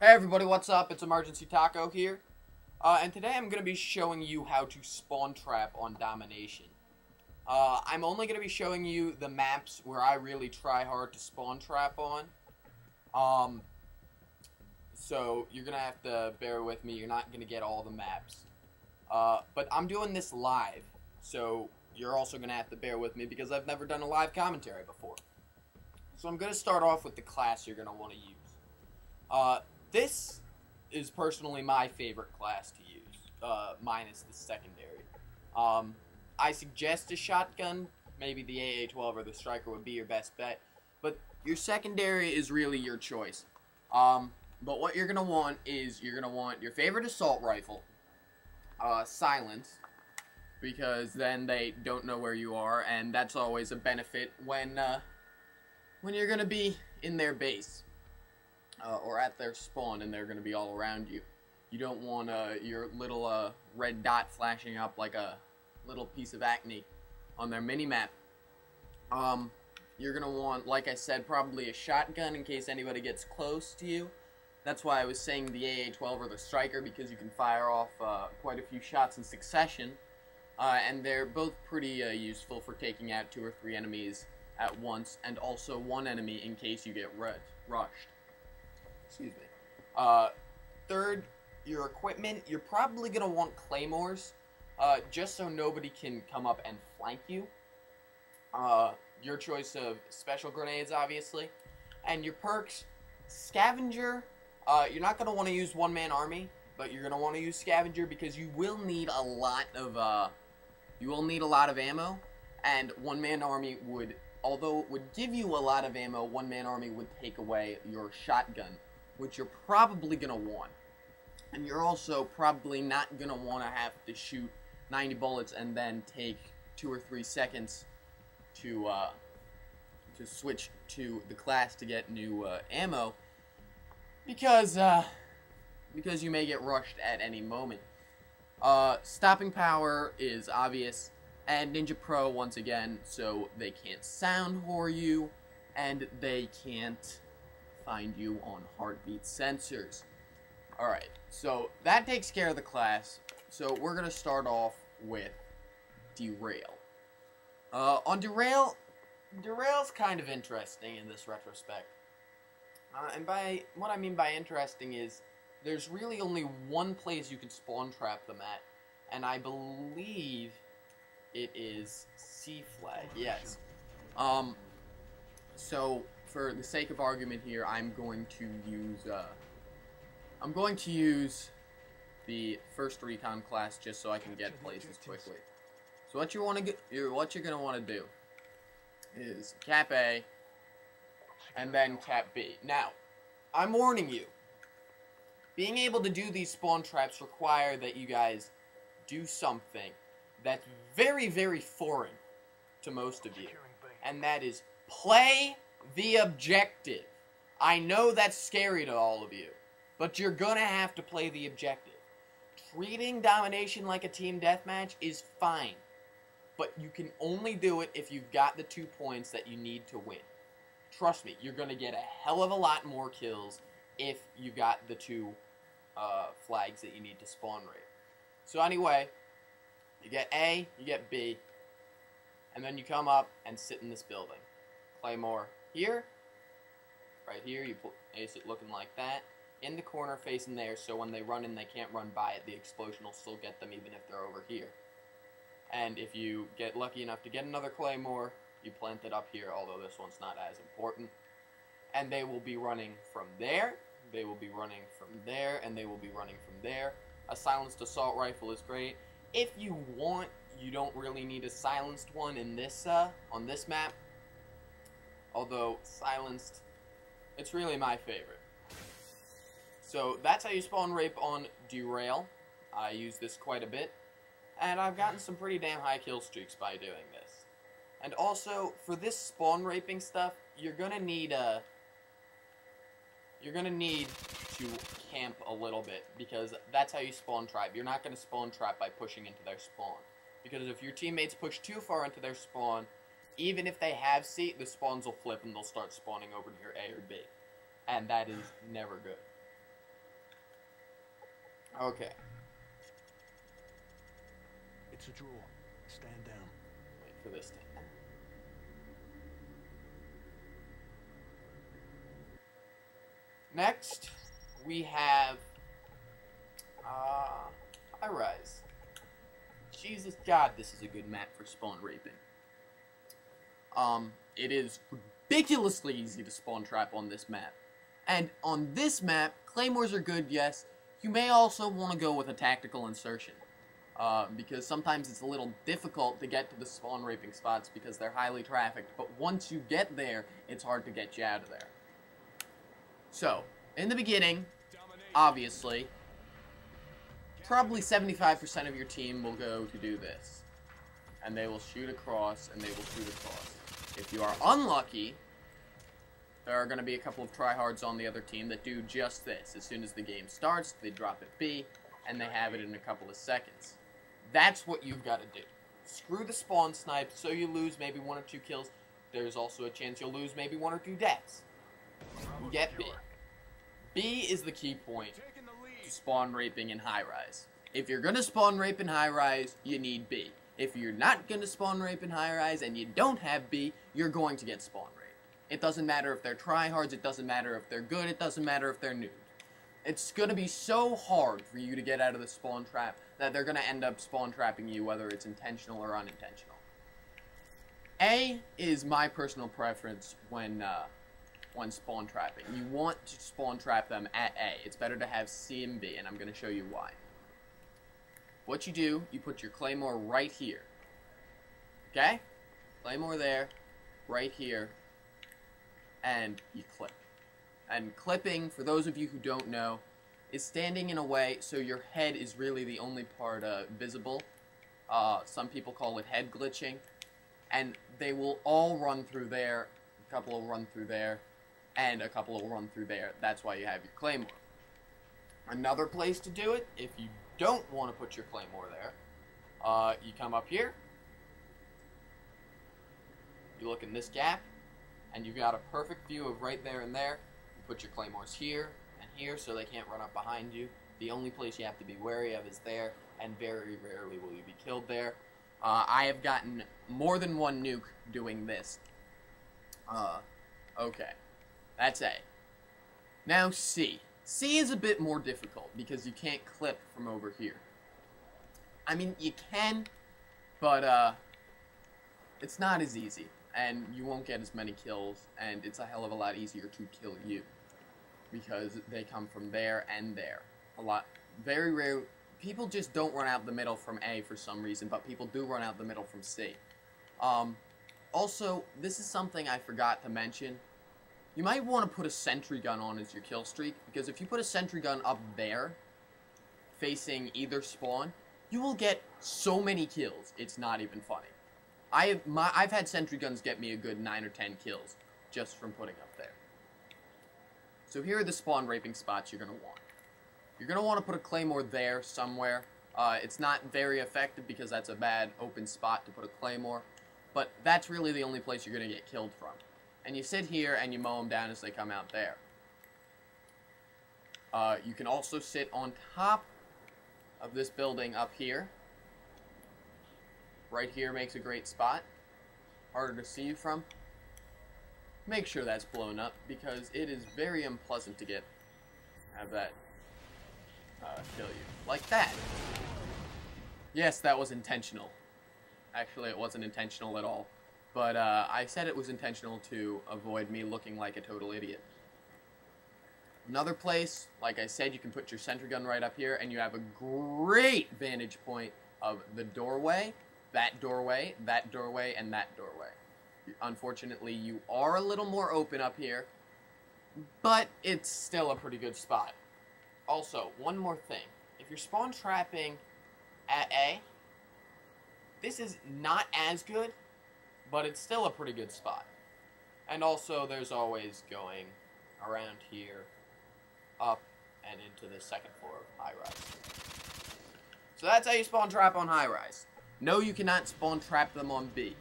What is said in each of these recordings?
Hey everybody, what's up? It's Emergency Taco here, and today I'm going to be showing you how to spawn trap on Domination. I'm only going to be showing you the maps where I really try hard to spawn trap on. So you're going to have to bear with me, you're not going to get all the maps. But I'm doing this live, so you're also going to have to bear with me because I've never done a live commentary before. So I'm going to start off with the class you're going to want to use. This is personally my favorite class to use, minus the secondary. I suggest a shotgun, maybe the AA-12 or the striker would be your best bet, but your secondary is really your choice. But what you're going to want is, you're going to want your favorite assault rifle, silence, because then they don't know where you are, and that's always a benefit when you're going to be in their base. Or at their spawn, and they're going to be all around you. You don't want your little red dot flashing up like a little piece of acne on their mini-map. You're going to want, like I said, probably a shotgun in case anybody gets close to you. That's why I was saying the AA-12 or the striker, because you can fire off quite a few shots in succession. And they're both pretty useful for taking out 2 or 3 enemies at once, and also one enemy in case you get rushed. Excuse me. Third, your equipment. You're probably going to want claymores, just so nobody can come up and flank you. Your choice of special grenades, obviously. And your perks, scavenger. You're not going to want to use one-man army, but you're going to want to use scavenger because you will need a lot of, ammo, and one-man army would, although it would give you a lot of ammo, one-man army would take away your shotgun, which you're probably going to want. And you're also probably not going to want to have to shoot 90 bullets and then take 2 or 3 seconds to switch to the class to get new ammo, because you may get rushed at any moment. Stopping power is obvious, and Ninja Pro once again, so they can't sound whore you, and they can't find you on heartbeat sensors. Alright, so that takes care of the class. So we're going to start off with Derail. On Derail's kind of interesting in this retrospect. And by what I mean by interesting is, there's really only one place you can spawn trap them at, and I believe it is C flag, yes. So for the sake of argument here, I'm going to use the first recon class just so I can get places quickly. So what you're gonna want to do is cap A and then cap B. Now, I'm warning you. Being able to do these spawn traps require that you guys do something that's very, very foreign to most of you, and that is play the objective. I know that's scary to all of you, but you're gonna have to play the objective. Treating Domination like a team deathmatch is fine, but you can only do it if you've got the 2 points that you need to win. Trust me, you're gonna get a hell of a lot more kills if you got the 2 flags that you need to spawn rape. So anyway, you get A, you get B, and then you come up and sit in this building. Claymore here, right here, you place it looking like that, in the corner facing there, so when they run in, they can't run by it. The explosion will still get them even if they're over here. And if you get lucky enough to get another Claymore, you plant it up here, although this one's not as important. And they will be running from there, they will be running from there, and they will be running from there. A silenced assault rifle is great. If you want, you don't really need a silenced one in this, on this map. Although, silenced, it's really my favorite. So, that's how you spawn rape on Derail. I use this quite a bit. And I've gotten some pretty damn high kill streaks by doing this. And also, for this spawn raping stuff, you're gonna need to camp a little bit, because that's how you spawn trap. You're not gonna spawn trap by pushing into their spawn. Because if your teammates push too far into their spawn, even if they have C, the spawns will flip and they'll start spawning over to your A or B. And that is never good. Okay. It's a draw. Stand down. Wait for this to end. Next, we have Highrise. Jesus God, this is a good map for spawn raping. It is ridiculously easy to spawn trap on this map. And on this map, claymores are good, yes. You may also want to go with a tactical insertion. Because sometimes it's a little difficult to get to the spawn raping spots because they're highly trafficked. But once you get there, it's hard to get you out of there. So, in the beginning, obviously, probably 75% of your team will go to do this. And they will shoot across, and they will shoot across. If you are unlucky, there are going to be a couple of tryhards on the other team that do just this. As soon as the game starts, they drop at B, and they have it in a couple of seconds. That's what you've got to do. Screw the spawn snipe, so you lose maybe 1 or 2 kills. There's also a chance you'll lose maybe 1 or 2 deaths. You get B. B is the key point to spawn raping in Highrise. If you're going to spawn rape in Highrise, you need B. If you're not going to spawn rape in Highrise and you don't have B, you're going to get spawn raped. It doesn't matter if they're tryhards, it doesn't matter if they're good, it doesn't matter if they're noobs. It's going to be so hard for you to get out of the spawn trap that they're going to end up spawn trapping you, whether it's intentional or unintentional. A is my personal preference when spawn trapping. You want to spawn trap them at A. It's better to have C and B, and I'm going to show you why. What you do, you put your claymore right here. Okay? Claymore there, right here, and you clip. And clipping, for those of you who don't know, is standing in a way so your head is really the only part visible. Some people call it head glitching. And they will all run through there, a couple will run through there, and a couple will run through there. That's why you have your claymore. Another place to do it, if you don't want to put your claymore there, you come up here, you look in this gap, and you've got a perfect view of right there and there. You put your claymores here and here so they can't run up behind you. The only place you have to be wary of is there, and very rarely will you be killed there. I have gotten more than 1 nuke doing this. Okay. That's A. Now C. C is a bit more difficult because you can't clip from over here. I mean, you can, but it's not as easy, and you won't get as many kills, and it's a hell of a lot easier to kill you because they come from there and there. Very rare. People just don't run out the middle from A for some reason, but people do run out the middle from C. Also, this is something I forgot to mention. You might want to put a sentry gun on as your kill streak, because if you put a sentry gun up there, facing either spawn, you will get so many kills, it's not even funny. I've had sentry guns get me a good 9 or 10 kills, just from putting up there. So here are the spawn raping spots you're going to want. You're going to want to put a claymore there somewhere. It's not very effective because that's a bad open spot to put a claymore, but that's really the only place you're going to get killed from. And you sit here and you mow them down as they come out there. You can also sit on top of this building up here. Right here makes a great spot. Harder to see you from. Make sure that's blown up because it is very unpleasant to have that kill you. Like that. Yes, that was intentional. Actually, it wasn't intentional at all. But I said it was intentional to avoid me looking like a total idiot. Another place, like I said, you can put your sentry gun right up here, and you have a great vantage point of the doorway, that doorway, that doorway, and that doorway. Unfortunately, you are a little more open up here, but it's still a pretty good spot. Also, one more thing. If you're spawn trapping at A, this is not as good, but it's still a pretty good spot. And also, there's always going around here, up, and into the second floor of Highrise. So that's how you spawn trap on Highrise. No, you cannot spawn trap them on B.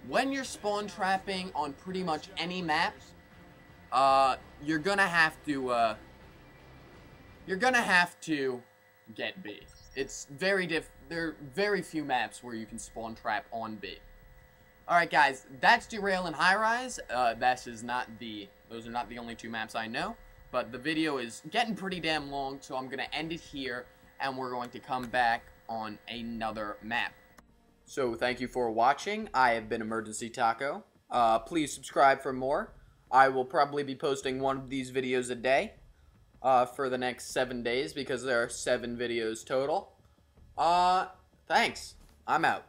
When you're spawn trapping on pretty much any map, you're gonna have to get B. It's very there are very few maps where you can spawn trap on B. Alright guys, that's Derail and Highrise. Those are not the only two maps I know, but the video is getting pretty damn long, so I'm gonna end it here, and we're going to come back on another map. So thank you for watching. I have been Emergency Taco. Please subscribe for more. I will probably be posting one of these videos a day for the next 7 days, because there are 7 videos total. Thanks. I'm out.